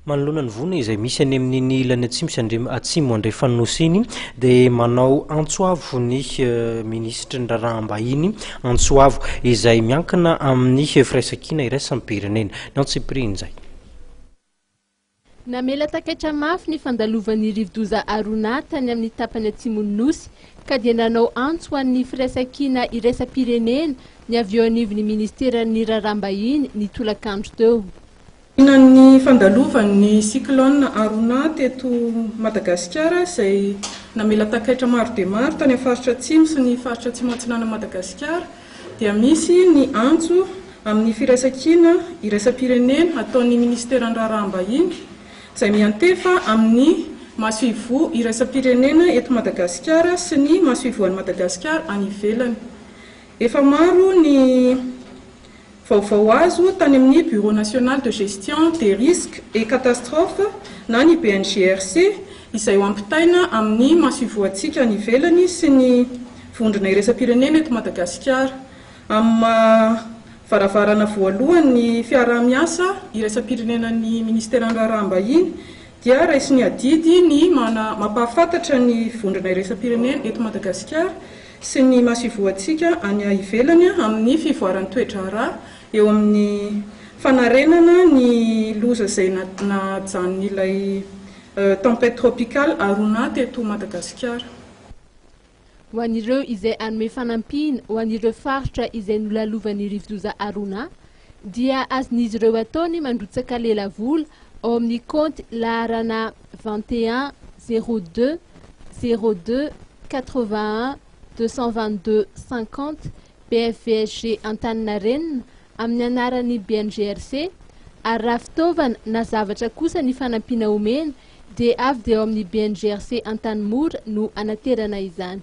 manoloana ny vona izay misy any amin'ny ilany atsimo andray fanosiny dia manao antsoavo ny ministra ny raharaham-bahiny antsoavo izay miankina amin'ny firaisan-kina iraisam-pirenena Nantsipriny zay. Namela takaitra mafy ny fandalovan'ny Rivodoza Arona tany amin'ny tapany atsimon'ny nosy ka dia nanao antso ho an'ny firaisan-kina iraisam-pirenena ny avy eo anivon'ny ministeran'ny raharaham-bahiny ny tolakandro teo. Ny fandalovan'ny cyclone Arona teto Madagasikara izay namela takaitra maro dia maro tany amin'ny faritra atsimo sy ny faritra atsimo atsinana Madagasikara dia misy ny antso amin'ny firaisan-kina iraisam-pirenena ataon'ny ministeran'ny raharaham-bahiny izay miantefa amin'ny masoivo iraisam-pirenena eto Madagasikara sy ny masoivoan'ny Madagasikara any ivelany. Efa maro ny vaovao azo tany amin'ny Bureau national de gestion des risques et catastrophes na ny BNGRC izay ho ampitaina amin'ny masoivoantsika any ivelany sy ny vondrona iraisam-pirenena eto Madagasikara. Amin'ny varavarana voalohany fiaraha-miasa iraisam-pirenenan'ny ministeran'ny raharaham-bahiny dia raisiny adidy ny mampahafantatra ny vondrona iraisam-pirenena eto Madagasikara sy ny masoivoantsika any ivelany amin'ny fivoaran'ny toetra rà eo amin'ny fanarenana ny loza izay najanon'ilay tempête tropicale Arona teto Madagasikara. Ho an'ireo izay anome fanampina ho an'ireo faritra izay nolalovan'ny Rivodoza Arona dia azon'izy ireo ataony mandrotsaka lela vola ao amin'ny compte laharana 21 02 02 81 222 50 PFVSG Antaninarenina amin'ny anaran'ny BNGRC ary raha fitaovana na zavatra kosa ny fanampiana omena dia avy dia ao amin'ny BNGRC Antanimora no anaterana izany.